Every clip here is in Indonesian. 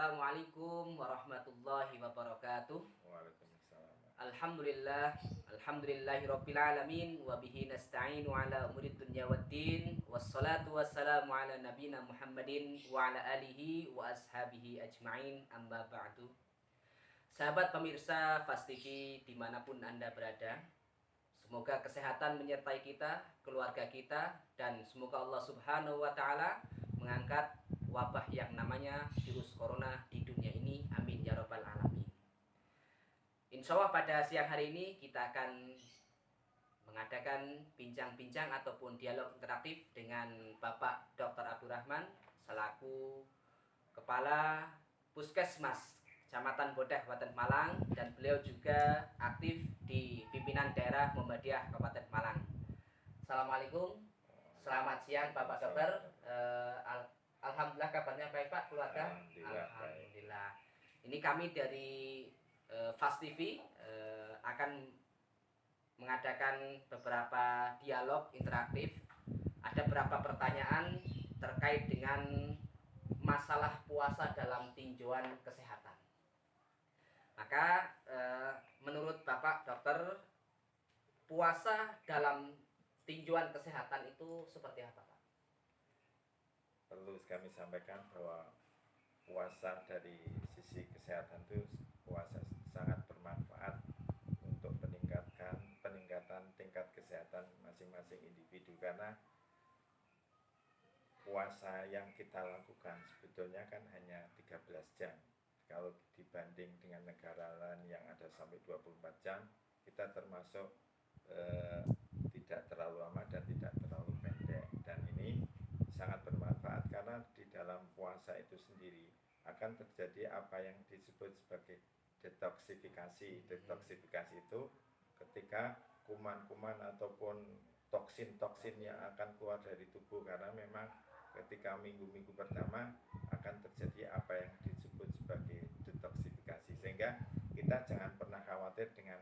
Assalamualaikum warahmatullahi wabarakatuh. Waalaikumsalam. Alhamdulillah, alhamdulillahirabbil alamin wa bihi nasta'inu ala umurid dunya waddin. Wassalatu wassalamu ala nabiyina Muhammadin wa ala alihi wa ashabihi ajmain. Amma ba'du. Sahabat pemirsa Fast TV dimanapun Anda berada, semoga kesehatan menyertai kita, keluarga kita, dan semoga Allah Subhanahu wa Ta'ala mengangkat wabah yang namanya virus corona di dunia ini. Amin ya Rabbal 'Alamin. Insya Allah pada siang hari ini kita akan mengadakan bincang-bincang ataupun dialog interaktif dengan Bapak Dr. Abdurrahman selaku Kepala Puskesmas Kecamatan Bodah Kabupaten Malang, dan beliau juga aktif di pimpinan daerah Muhammadiyah Kabupaten Malang. Assalamualaikum, selamat siang Bapak Dokter. Alhamdulillah kabarnya baik Pak, keluarga? Alhamdulillah. Ini kami dari Fast TV akan mengadakan beberapa dialog interaktif. Ada beberapa pertanyaan terkait dengan masalah puasa dalam tinjauan kesehatan. Maka menurut Bapak Dokter, puasa dalam tinjauan kesehatan itu seperti apa Pak? Perlu kami sampaikan bahwa puasa dari sisi kesehatan itu puasa sangat bermanfaat untuk peningkatan tingkat kesehatan masing-masing individu, karena puasa yang kita lakukan sebetulnya kan hanya 13 jam. Kalau dibanding dengan negara lain yang ada sampai 24 jam, kita termasuk tidak terlalu lama dan tidak terlalu pendek. Dan ini sangat bermanfaat karena di dalam puasa itu sendiri akan terjadi apa yang disebut sebagai detoksifikasi. Detoksifikasi itu ketika kuman-kuman ataupun toksin-toksin yang akan keluar dari tubuh, karena memang ketika minggu-minggu pertama akan terjadi apa yang disebut sebagai detoksifikasi, sehingga kita jangan pernah khawatir dengan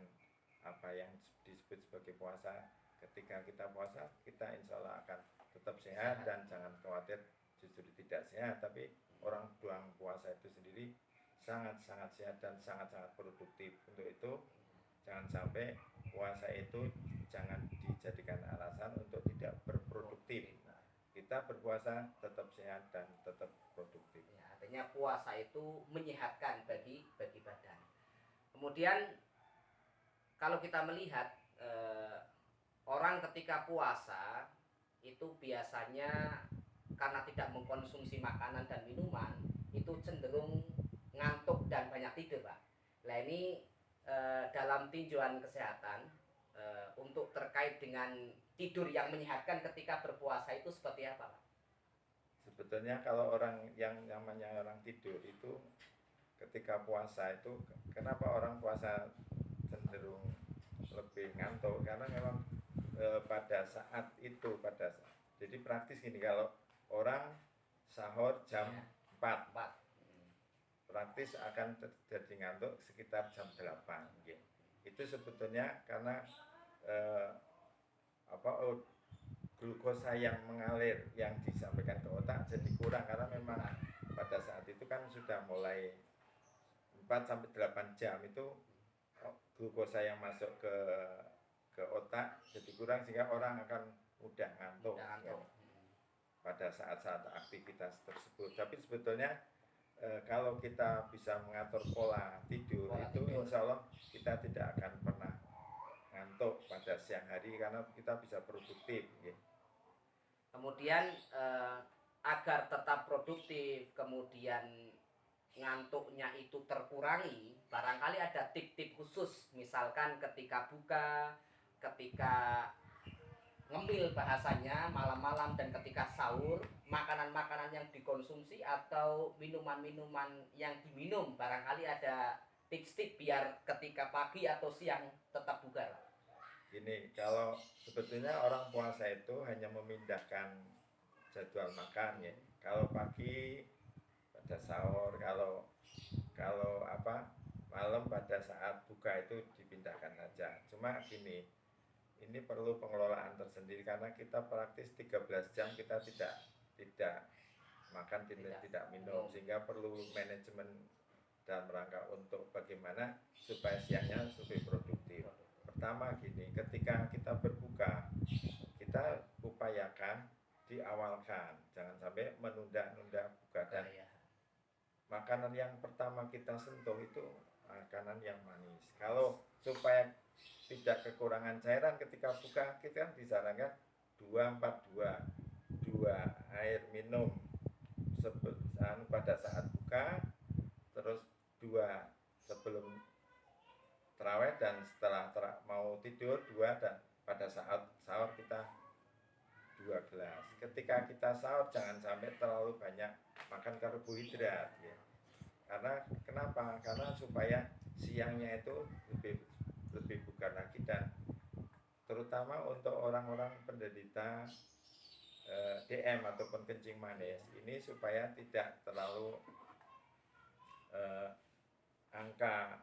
apa yang disebut sebagai puasa. Ketika kita puasa, kita insya Allah akan tetap sehat dan jangan khawatir justru tidak sehat, tapi orang doang puasa itu sendiri sangat-sangat sehat dan sangat-sangat produktif. Untuk itu jangan sampai puasa itu jangan dijadikan alasan untuk tidak berproduktif. Kita berpuasa tetap sehat dan tetap produktif. Ya, artinya puasa itu menyehatkan bagi badan. Kemudian kalau kita melihat orang ketika puasa itu biasanya karena tidak mengkonsumsi makanan dan minuman itu cenderung ngantuk dan banyak tidur Pak. Nah ini dalam tinjauan kesehatan untuk terkait dengan tidur yang menyehatkan ketika berpuasa itu seperti apa Pak? Sebetulnya kalau orang yang namanya orang tidur itu ketika puasa itu, kenapa orang puasa cenderung lebih ngantuk, karena memang pada saat itu jadi praktis gini, kalau orang sahur jam 4 praktis akan terjadi ngantuk sekitar jam 8. Itu sebetulnya karena glukosa yang mengalir yang disampaikan ke otak jadi kurang, karena memang pada saat itu kan sudah mulai 4 sampai 8 jam itu glukosa yang masuk ke otak jadi kurang, sehingga orang akan mudah ngantuk pada saat-saat aktivitas tersebut. Tapi sebetulnya kalau kita bisa mengatur pola tidur itu insya Allah kita tidak akan pernah ngantuk pada siang hari karena kita bisa produktif. Kemudian agar tetap produktif, kemudian ngantuknya itu terkurangi, barangkali ada tip-tip khusus, misalkan ketika buka, ketika ngemil bahasanya malam-malam, dan ketika sahur, makanan-makanan yang dikonsumsi atau minuman-minuman yang diminum, barangkali ada tips-tips biar ketika pagi atau siang tetap bugar. Gini, kalau sebetulnya orang puasa itu hanya memindahkan jadwal makan ya. Kalau pagi pada sahur, kalau malam pada saat buka itu dipindahkan saja. Cuma gini, ini perlu pengelolaan tersendiri karena kita praktis 13 jam kita tidak makan tidak minum, sehingga perlu manajemen dalam rangka untuk bagaimana supaya siangnya lebih produktif. Pertama gini, ketika kita berbuka, kita upayakan diawalkan, jangan sampai menunda-nunda buka, dan makanan yang pertama kita sentuh itu makanan yang manis. Kalau supaya tidak kekurangan cairan ketika buka, kita disarankan 2-4-2, 2 air minum pada saat buka, terus 2 sebelum terawih, dan setelah mau tidur 2, dan pada saat sahur kita 2 gelas. Ketika kita sahur jangan sampai terlalu banyak makan karbohidrat ya. Karena kenapa? Karena supaya siangnya itu lebih bugar lagi, dan terutama untuk orang-orang penderita DM ataupun kencing manis ini, supaya tidak terlalu angka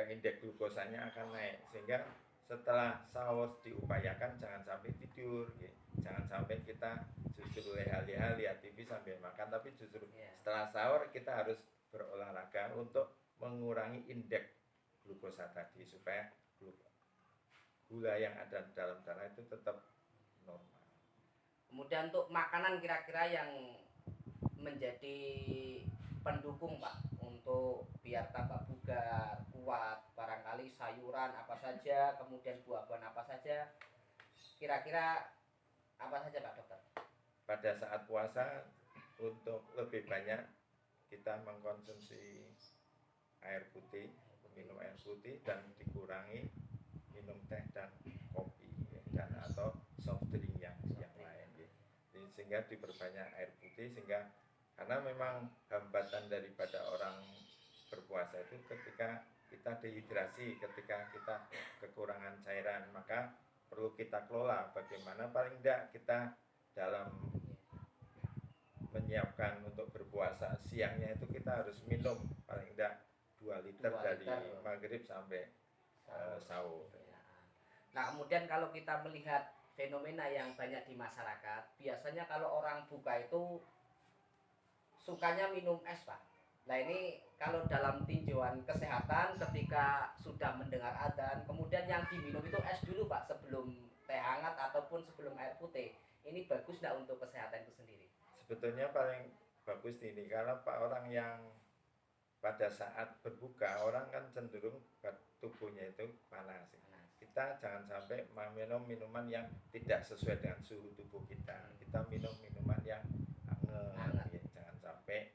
indeks glukosanya akan naik, sehingga setelah sahur diupayakan jangan sampai tidur ya. Jangan sampai kita justru leha-leha lihat TV sambil makan, tapi justru setelah sahur kita harus berolahraga untuk mengurangi indeks glukosa tadi, supaya gula yang ada dalam darah itu tetap normal. Kemudian untuk makanan kira-kira yang menjadi pendukung Pak untuk biar tambah bugar, kuat, barangkali sayuran apa saja, kemudian buah-buahan apa saja, kira-kira apa saja Pak Dokter? Pada saat puasa untuk lebih banyak kita mengkonsumsi air putih, minum air putih, dan dikurangi minum teh dan kopi ya, dan atau soft drink yang lain ya. Sehingga diperbanyak air putih, sehingga karena memang hambatan daripada orang berpuasa itu ketika kita dehidrasi, ketika kita kekurangan cairan, maka perlu kita kelola bagaimana paling tidak kita dalam menyiapkan untuk berpuasa siangnya itu kita harus minum paling tidak 2 liter dari maghrib sampai sahur. Nah kemudian kalau kita melihat fenomena yang banyak di masyarakat, biasanya kalau orang buka itu sukanya minum es Pak. Nah ini kalau dalam tinjauan kesehatan ketika sudah mendengar adzan, kemudian yang diminum itu es dulu Pak sebelum teh hangat ataupun sebelum air putih. Ini bagus nggak untuk kesehatan itu sendiri? Sebetulnya paling bagus ini, karena Pak orang yang pada saat berbuka orang kan cenderung tubuhnya itu panas. Kita jangan sampai minum minuman yang tidak sesuai dengan suhu tubuh kita. Kita minum minuman yang hangat ya. Jangan sampai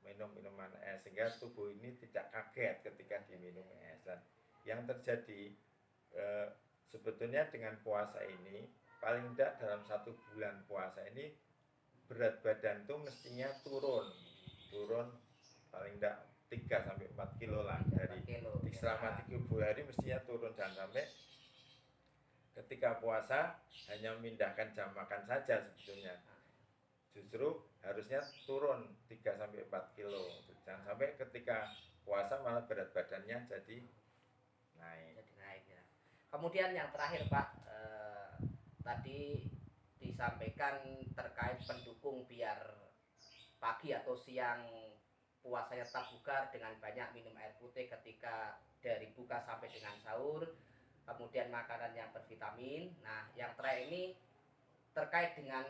minum minuman es sehingga tubuh ini tidak kaget ketika diminum es. Dan yang terjadi sebetulnya dengan puasa ini, paling tidak dalam 1 bulan puasa ini berat badan tuh mestinya turun paling tidak 3-4 kilo lah, dari selama 30 hari mestinya turun. Jangan sampai ketika puasa hanya memindahkan jam makan saja, sebetulnya justru harusnya turun 3-4 kilo. Jangan sampai ketika puasa malah berat badannya jadi naik ya. Kemudian yang terakhir Pak, tadi disampaikan terkait pendukung biar pagi atau siang puasanya tetap bugar dengan banyak minum air putih ketika dari buka sampai dengan sahur, kemudian makanan yang bervitamin. Nah yang terakhir ini terkait dengan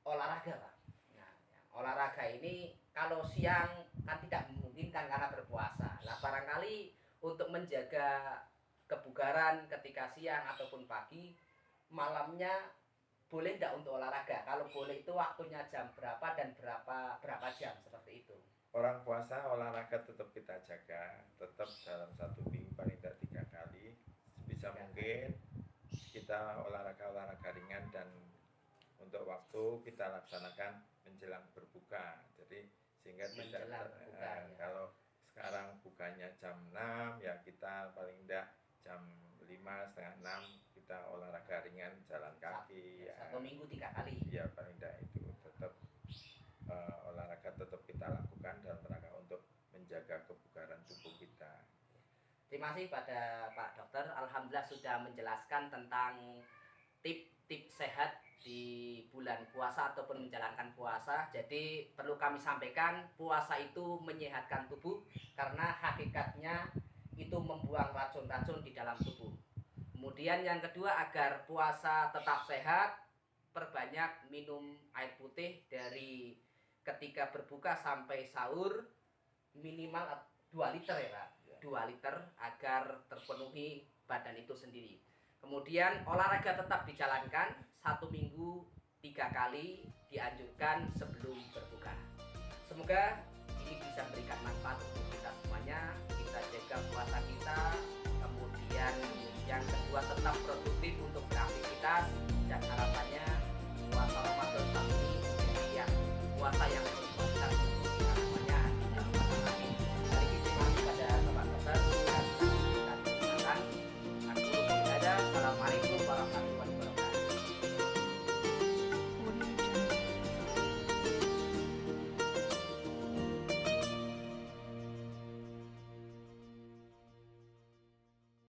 olahraga Pak. Nah, olahraga ini kalau siang kan tidak memungkinkan karena berpuasa. Nah barangkali untuk menjaga kebugaran ketika siang ataupun pagi, malamnya boleh tidak untuk olahraga? Kalau boleh itu waktunya jam berapa dan berapa jam, seperti itu? Orang puasa olahraga tetap kita jaga, tetap dalam 1 minggu paling tidak 3 kali. Sebisa mungkin kita olahraga ringan, dan untuk waktu kita laksanakan menjelang berbuka. Jadi sehingga tidak kalau sekarang bukanya jam 6 ya, kita paling tidak jam 5, setengah 6 kita olahraga ringan, jalan kaki. 1 minggu 3 kali. Ya paling tidak itu tetap olahraga tetap kita lakukan dalam rangka untuk menjaga kebugaran tubuh kita. Terima kasih pada Pak Dokter. Alhamdulillah sudah menjelaskan tentang tip-tip sehat di bulan puasa ataupun menjalankan puasa. Jadi perlu kami sampaikan, puasa itu menyehatkan tubuh karena hakikatnya itu membuang racun-racun di dalam tubuh. Kemudian yang kedua, agar puasa tetap sehat, perbanyak minum air putih dari ketika berbuka sampai sahur, minimal 2 liter ya Pak. 2 liter agar terpenuhi badan itu sendiri. Kemudian olahraga tetap dijalankan, 1 minggu 3 kali dianjurkan sebelum berbuka. Semoga ini bisa memberikan manfaat untuk kita semuanya. Kita jaga puasa kita, kemudian yang kedua tetap produktif untuk beraktivitas, dan harapannya puasa Ramadan tahun ini menjadi puasa yang